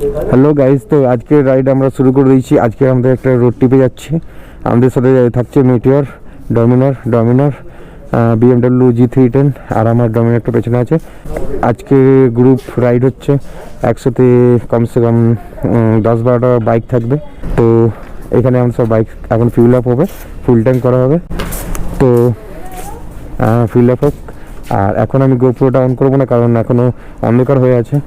Hello guys, তো আজকে ride আমরা শুরু করে দিয়েছি। আজকে আমাদের একটা রোড ট্রিপে যাচ্ছি। আমাদের সাথে থাকছে মেটিওর, ডমিনর, BMW G310 আর আমার ডমিনরটা পেছনে আছে। আজকে গ্রুপ রাইড হচ্ছে, একসাথে কমসে কম 10-12টা বাইক থাকবে। তো এখানে আমরা সব বাইক এখন ফিল আপ হবে, ফুল ট্যাঙ্ক করা হবে। তো ফিল আপ হোক। আর এখন আমি গোপ্রোটা অন করবো না, কারণ এখনও অন্ধকার হয়ে আছে।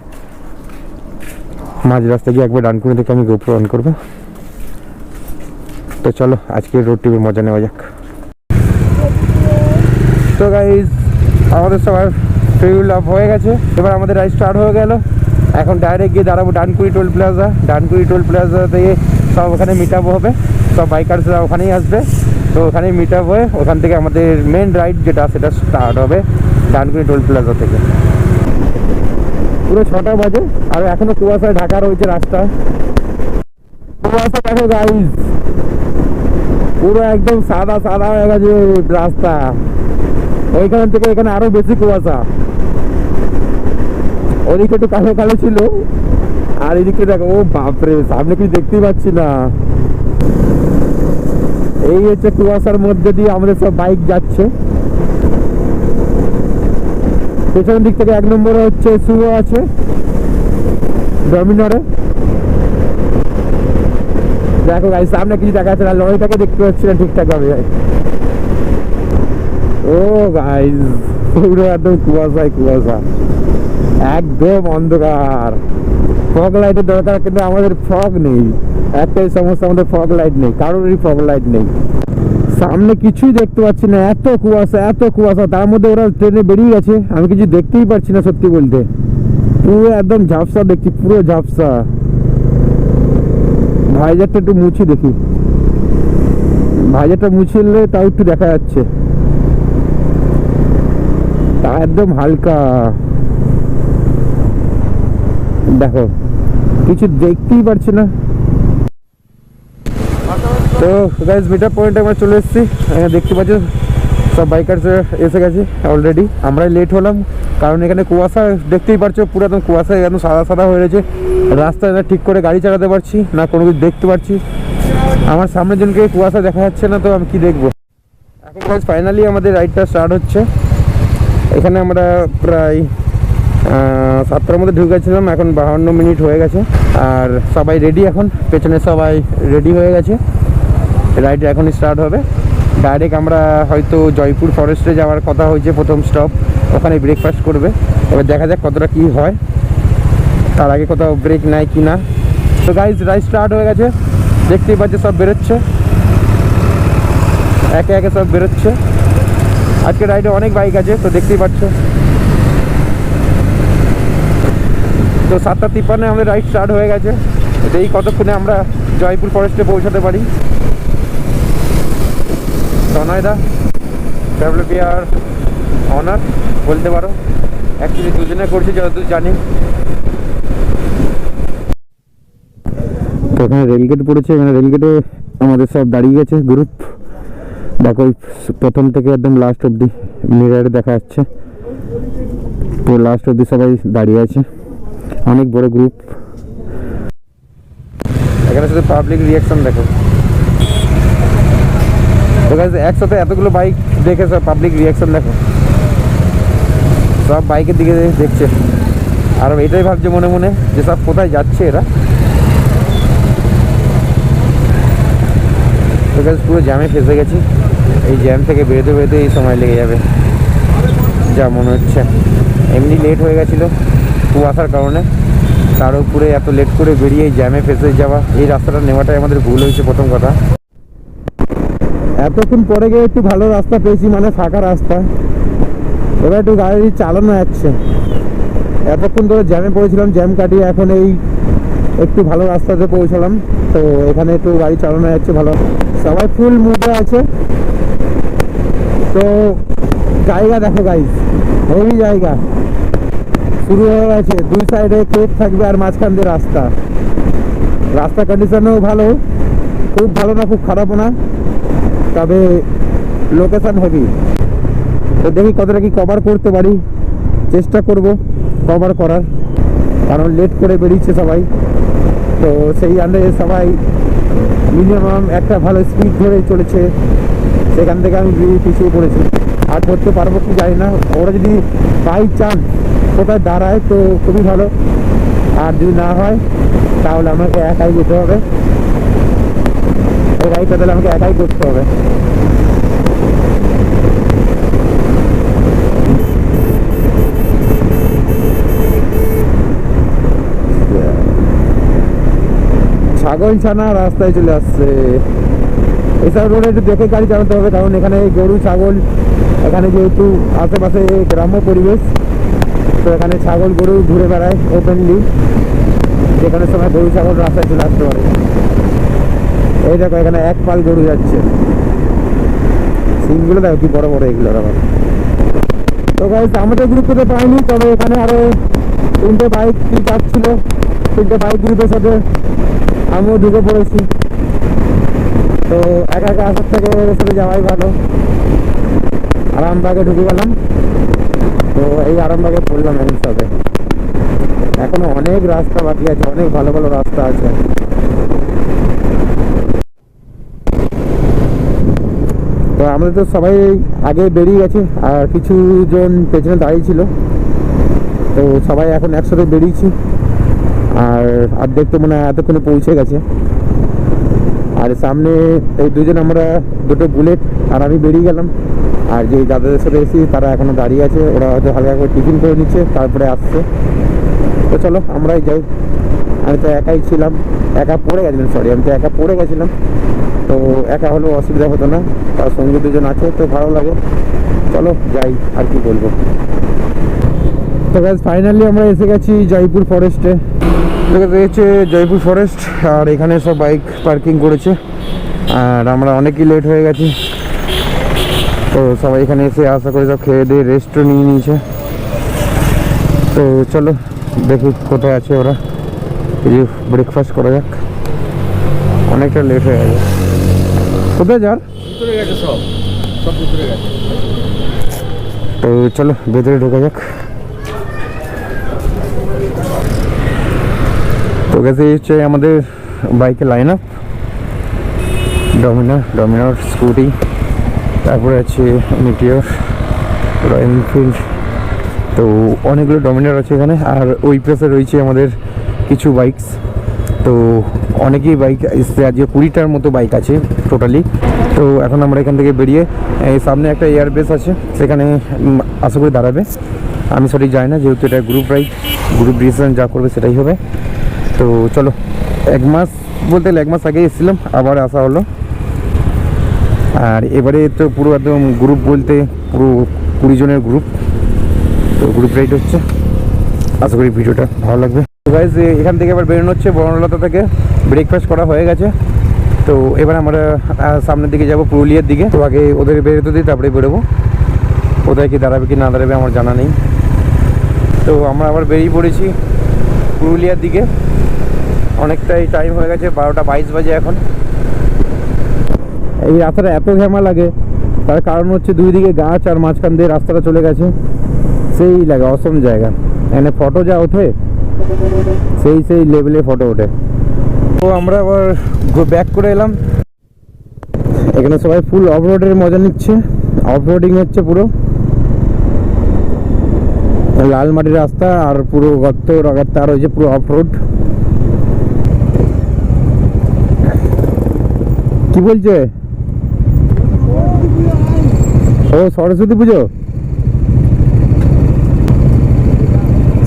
মাঝ রাস্তা গিয়ে একবার ডান করে দেখে আমি গোপ্রো অন করবো। তো চলো আজকে রোড ট্রিপের মজা নেওয়া যাক। তো গাইজ, আমাদের সবার ফিউল আপ হয়ে গেছে। এবার আমাদের রাইড স্টার্ট হয়ে গেল। এখন ডাইরেক্ট গিয়ে দাঁড়াবো ডানকুনি টোল প্লাজা থেকে সব ওখানে মিট আপ হবে। সব বাইকার্সরা ওখানেই আসবে। তো ওখানেই মিট আপ হয়ে ওখান থেকে আমাদের মেন রাইড যেটা সেটা স্টার্ট হবে ডানকুনি টোল প্লাজা থেকে। পুরো 6টা বাজে আর এখনো কুয়াশায় ঢাকা রয়েছে রাস্তা। কুয়াশা দেখো গাইজ, পুরো একদম সাদা হয়ে গেছে রাস্তা। ওইখান থেকে এখানে আরো বেশি কুয়াশা। ওদিকে একটু কালো ছিল, আর এদিকে দেখো, ও বাপরে, সামনে কিছু দেখতেই পাচ্ছি না। এই হচ্ছে কুয়াশার মধ্যে দিয়ে আমাদের সব বাইক যাচ্ছে। পেছনের দিক থেকে 1 নম্বরে হচ্ছে শুভ আছে ডমিনরে। দেখো গাইস, সামনে কিছু দেখা যাচ্ছে না, লরিটাকে দেখতে পাচ্ছি না ঠিকঠাক ভাবে। ও গাইস, পুরো একদম কুয়াশা, একদম অন্ধকার। ফগ লাইটের দরকার, কিন্তু আমাদের ফগ নেই। একটাই সমস্যা, আমাদের ফগ লাইট নেই, কারোরই ফগ লাইট নেই। সামনে কিছুই দেখতে পাচ্ছি না, এত কুয়াশা। তার মধ্যে ওরা ট্রেনে বেরিয়ে গেছে, আমি কিছু দেখতেই পাচ্ছি না সত্যি বলতে। পুরো একদম ঝাপসা দেখছি, পুরো ঝাপসা। ভাইজারটা একটু মুছি দেখি, ভাইজারটা মুছলে তাও একটু দেখা যাচ্ছে, তা একদম হালকা। দেখো, কিছু দেখতেই পাচ্ছি না। তো গাইজ, মিট আপ পয়েন্টে আমরা চলে এসেছি। দেখতে পাচ্ছি সব বাইকার্স এসে গেছে অলরেডি। আমরাই লেট হলাম, কারণ এখানে কুয়াশা দেখতেই পাচ্ছ, পুরো একদম কুয়াশায় একদম সাদা হয়ে রয়েছে। রাস্তায় না ঠিক করে গাড়ি চালাতে পারছি না, কোনো কিছু দেখতে পাচ্ছি। আমার সামনের জনকে কুয়াশা দেখা যাচ্ছে না, তো আমি কি দেখবো। এখন গাইজ ফাইনালি আমাদের রাইডটা স্টার্ট হচ্ছে। এখানে আমরা প্রায় 7টার মধ্যে ঢুকেছিলাম, এখন 52 মিনিট হয়ে গেছে। আর সবাই রেডি, এখন পেছনে সবাই রেডি হয়ে গেছে। রাইড এখন স্টার্ট হবে। ডাইরেক্ট আমরা হয়তো জয়পুর ফরেস্টে যাওয়ার কথা হয়েছে, প্রথম স্টপ ওখানে ব্রেকফাস্ট করবে। এবার দেখা যাক কতটা কি হয়, তার আগে কোথাও ব্রেক নেয় কি না। তো গাইজ, রাইড স্টার্ট হয়ে গেছে, দেখতেই পাচ্ছে সব বেরোচ্ছে, একে সব বেরোচ্ছে। আজকে রাইডে অনেক বাইক আছে, তো দেখতেই পাচ্ছ। তো 7:53 আমাদের রাইড স্টার্ট হয়ে গেছে। এই কতক্ষণে আমরা জয়পুর ফরেস্টে পৌঁছাতে পারি। তনয়দা ডেভেলপার অনার বলতে পারো, অ্যাকচুয়ালি দুজনে করছি যতদূর জানি। তো এখানে রেলগেট পড়েছে, এখানে রেলগেটে আমাদের সব দাঁড়িয়ে গেছে গ্রুপ। দেখো, প্রথম থেকে একদম লাস্ট অব্দি মিরারে দেখা যাচ্ছে, পুরো লাস্ট অব্দি সবাই দাঁড়িয়ে আছে। অনেক বড় গ্রুপ। এখানে শুধু পাবলিক রিয়াকশন দেখো। তো গাইস, একসাথে এতগুলো বাইক দেখে সব পাবলিক রিয়াকশন দেখো, সব বাইকের দিকে দেখছে। আর এটাই ভাবছে মনে মনে যে সব কোথায় যাচ্ছে এরা। তো গাইস, পুরো জ্যামে ফেসে গেছি। এই জ্যাম থেকে বেরোতে এই সময় লেগে যাবে যা মনে হচ্ছে। এমনি লেট হয়ে গেছিলো কুয়াশার কারণে, তার উপরে এত লেট করে বেরিয়ে এই জ্যামে ফেসে যাওয়া। এই রাস্তাটা নেওয়াটাই আমাদের ভুল হয়েছে প্রথম কথা। এতক্ষণ পরে গিয়ে একটু ভালো রাস্তা পেয়েছি, মানে ফাঁকা রাস্তা। এবার একটু গাড়ি চালানো যাচ্ছে। এতক্ষণ ধরে জ্যামে পড়েছিলাম, জ্যাম কাটিয়ে এখন এই একটু ভালো রাস্তাতে পৌঁছালাম। তো এখানে একটু গাড়ি চালানো যাচ্ছে ভালো, সবাই ফুল মুডে আছে। তো জায়গা দেখো গাইস, হেভি জায়গা শুরু হয়ে গেছে। 2 সাইডে কেক থাকবে আর মাঝখান দিয়ে রাস্তা কন্ডিশনও ভালো, খুব ভালো না খুব খারাপও না, তবে লোকেশন হেভি। তো দেখি কতটা কি কভার করতে পারি, চেষ্টা করব কভার করার, কারণ লেট করে বেরিয়েছে সবাই। তো সেই আন্দাজে সবাই মিনিমাম একটা ভালো স্পিড ধরে চলেছে, সেখান থেকে আমি পিছিয়ে পড়েছি। আর করতে পারবো কি জানি না, ওরা যদি বাই চান্স কোথায় দাঁড়ায় তো খুবই ভালো, আর যদি না হয় তাহলে আমাকে একাই যেতে হবে, এই রাইডটা তাহলে আমাকে একাই করতে হবে। ছাগল ছানা রাস্তায় চলে আসছে। এসব রোডে একটু দেখে গাড়ি চালাতে হবে, কারণ এখানে গরু ছাগল, এখানে যেহেতু আশেপাশে গ্রাম্য পরিবেশ, তো এখানে ছাগল গরু ঘুরে বেড়ায় ওপেনলি, যেখানে সময় গরু ছাগল রাস্তায় চলে আসতে পারে। এই দেখো এখানে এক পাল গরু যাচ্ছে, সিনগুলো দেখো কি বড় বড় এগুলো আবার। তো গাইস আমাদের গ্রুপে পাইনি, তবে এখানে আরো 3টে বাইক যাচ্ছিল, 3টে বাইক গ্রুপের সাথে আমিও ঢুকে পড়েছি। তো একা একা আসার থেকে ওদের সাথে যাওয়াই ভালো। আরামবাগে ঢুকে গেলাম, তো এই আরামবাগে পড়লাম এখন সাথে। এখনো অনেক রাস্তা বাকি আছে, অনেক ভালো ভালো রাস্তা আছে। তো আমাদের তো সবাই আগে বেরিয়ে গেছে, আর কিছু জন পেছনে দাঁড়িয়ে ছিল, তো সবাই এখন একসাথে বেরিয়েছি। আর অর্ধেক তো মনে হয় এতক্ষণে পৌঁছে গেছে। আর সামনে এই দুজন, আমরা দুটো বুলেট আর আমি বেরিয়ে গেলাম। আর যে দাদাদের সাথে এসেছি তারা এখনো দাঁড়িয়ে আছে, ওরা হয়তো হালকা করে টিফিন করে নিচ্ছে, তারপরে আসছে। তো চলো আমরাই যাই। আমি তো একাই ছিলাম, একা পড়ে গেছিলাম, সরি আমি তো একা পড়ে গেছিলাম, তো একা হলেও অসুবিধা হতো না, তার সঙ্গে দুজন আছে তো ভালো লাগে। চলো যাই, আর কি বলবো। তো গাইস ফাইনালি আমরা এসে গেছি জয়পুর ফরেস্টে। হচ্ছে জয়পুর ফরেস্ট, আর এখানে সব বাইক পার্কিং করেছে, আর আমরা অনেকই লেট হয়ে গেছি। তো সবাই এখানে এসে আশা করে সব খেয়ে দিয়ে রেস্টও নিয়ে নিয়েছে। তো চলো দেখি কোথায় আছে ওরা, এই ব্রেকফাস্ট করা যাক, অনেকটা লেট হয়ে গেছে। কোথায় যার তো চলো ভেতরে ঢোকা যাক। তো গেছে হচ্ছে আমাদের বাইকের লাইন আপ, ডমিনার স্কুটি, তারপরে আছে মিটিওর, রয়্যাল এনফিল্ড, তো অনেকগুলো ডমিনার আছে এখানে। আর ওই পাশে রয়েছে আমাদের কিছু বাইকস, তো অনেকেই বাইক এসছে, আজকে 20টার মতো বাইক আছে টোটালি। তো এখন আমরা এখান থেকে বেরিয়ে সামনে একটা এয়ারবেস আছে, সেখানে আশা করি দাঁড়াবে, আমি সঠিক জানি না, যেহেতু এটা গ্রুপ রাইড, গ্রুপ ডিসিশন যা করবে সেটাই হবে। তো চলো, 1 মাস বলতে 1 মাস আগে এসেছিলাম, আবার আসা হলো। আর এবারে তো পুরো একদম গ্রুপ বলতে পুরো 20 জনের গ্রুপ, তো গ্রুপ রাইড হচ্ছে, আশা করি ভিডিওটা ভালো লাগবে। তো গাইজ এখান থেকে এবার বেরোনো হচ্ছে বনলতা থেকে, ব্রেকফাস্ট করা হয়ে গেছে। তো এবার আমরা সামনের দিকে যাব, পুরুলিয়ার দিকে। তো আগে ওদের বেরোতে দিই, তারপরে বেরোবো। কোথায় কি দাঁড়াবে কি না দাঁড়াবে আমার জানা নেই। তো আমরা আবার বেরিয়ে পড়েছি পুরুলিয়ার দিকে, অনেকটাই টাইম হয়ে গেছে, 12টা 22 বাজে এখন। এই রাস্তাটা এত ঘ্যামা লাগে, তার কারণ হচ্ছে দুই দিকে গাছ, আর মাঝখান দিয়ে রাস্তাটা চলে গেছে, সেই লাগে অসম জায়গা। এখানে ফটো যা ওঠে সেই লেভেলে ফটো ওঠে। তো আমরা আবার ব্যাক করে এলাম। এখানে সবাই ফুল অফরোডের মজা নিচ্ছে, অফরোডিং হচ্ছে পুরো, লাল মাটির রাস্তা আর পুরো গর্ত রগাত্তা, আর হয়েছে পুরো অফরোড। কি বলছে? ও সরস্বতী পুজো,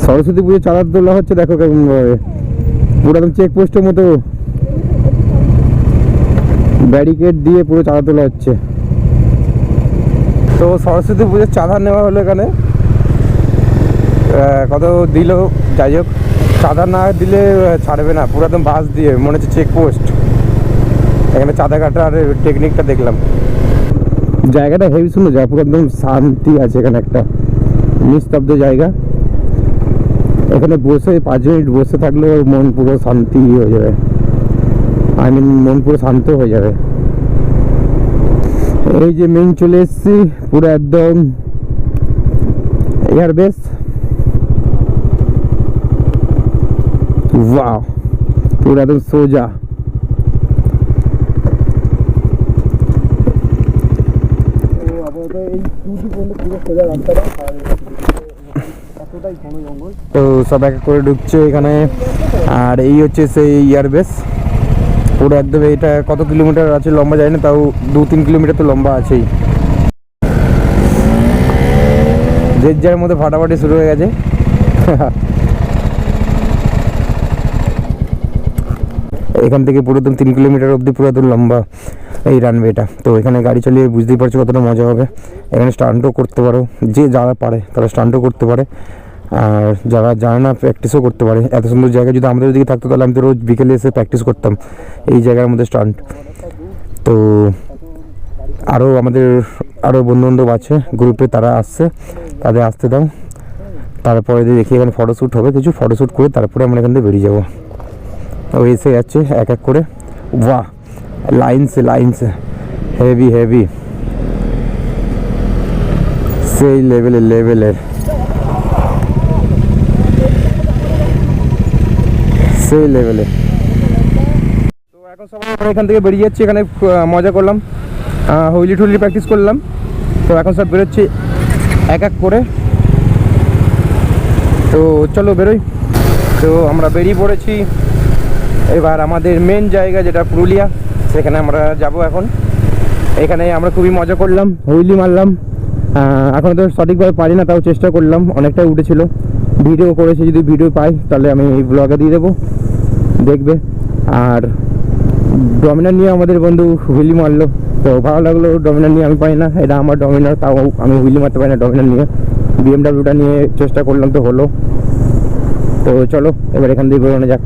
সরস্বতী পুজো চাঁদা তোলা হচ্ছে, দেখো কেমন ভাবে পুরো একদম চেকপোস্টের মতো ব্যারিকেড দিয়ে পুরো চাঁদা তোলা হচ্ছে। তো সরস্বতী পুজোর চাঁদা নেওয়া হলো এখানে, কত দিল, যাই হোক চাঁদা না দিলে ছাড়বে না, পুরো একদম বাস দিয়ে, মনে হচ্ছে চেকপোস্ট। এখানে চাঁদা কাটার টেকনিকটা দেখলাম, জায়গাটা হেভি সুন্দর, যা পুরো একদম শান্তি আছে, এখানে একটা নিস্তব্ধ জায়গা, এখানে বসে 5 মিনিট বসে থাকলেও মন পুরো শান্তি হয়ে যাবে, আই মিন মন পুরো শান্ত হয়ে যাবে। এই যে মেইন চলে এসেছি, পুরো একদম এয়ারবেস। ওয়াও, পুরো একদম সোজা। তো সব এক করে ঢুকছে এখানে। আর এই হচ্ছে সেই এয়ারবেস, পুরো একদম। এটা কত কিলোমিটার আছে লম্বা যায় না, তাও 2-3 কিলোমিটার তো লম্বা আছেই। যে যার মধ্যে ফাটাফাটি শুরু হয়ে গেছে। এখান থেকে পুরো 3 কিলোমিটার অবধি পুরো লম্বা এই রানওয়েটা। তো এখানে গাড়ি চালিয়ে বুঝতেই পারছো কতটা মজা হবে। এখানে স্টান্টও করতে পারো, যে যারা পারে তারা স্টান্টও করতে পারে, আর যারা জানে না প্র্যাকটিসও করতে পারে। এত সুন্দর জায়গা যদি আমাদের দিকে থাকতো তাহলে আমি তো রোজ বিকেলে এসে প্র্যাকটিস করতাম এই জায়গার মধ্যে স্টান্ট। তো আমাদের আরও বন্ধুবান্ধব আছে গ্রুপে, তারা আসছে, তাদের আসতে দাও। তারপরে দেখি এখানে ফটোশ্যুট হবে, কিছু ফটোশ্যুট করে তারপরে আমরা এখান থেকে বেরিয়ে যাবো। ও এসে যাচ্ছে এক এক করে। বাহ, লাইনসে হেভি সেই লেভেলের সেই লেভেলে। তো এখন সবাই আমরা এখান থেকে বেরিয়ে যাচ্ছি। এখানে মজা করলাম, হুইলি টুইলি প্র্যাকটিস করলাম। তো এখন সব বেরোচ্ছি এক এক করে। তো চলো বেরোই। তো আমরা বেরিয়ে পড়েছি এবার আমাদের মেন জায়গা যেটা পুরুলিয়া, সেখানে আমরা যাব এখন। এখানে আমরা খুবই মজা করলাম, হুইলি মারলাম। এখন তো সঠিকভাবে পারি না, তাও চেষ্টা করলাম, অনেকটাই উঠেছিল। ভিডিও করেছি, যদি ভিডিও পাই তাহলে আমি এই ব্লগে দিয়ে দেবো, দেখবে। আর ডমিনার নিয়ে আমাদের বন্ধু হুইলি মারলো, তো ভালো লাগলো। ডমিনার নিয়ে আমি পাই না, এটা আমার ডমিনার, তাও আমি হুইলি মারতে পারি না ডমিনার নিয়ে। BMW নিয়ে চেষ্টা করলাম, তো হলো। তো চলো এবার এখান থেকে বেরোনো যাক।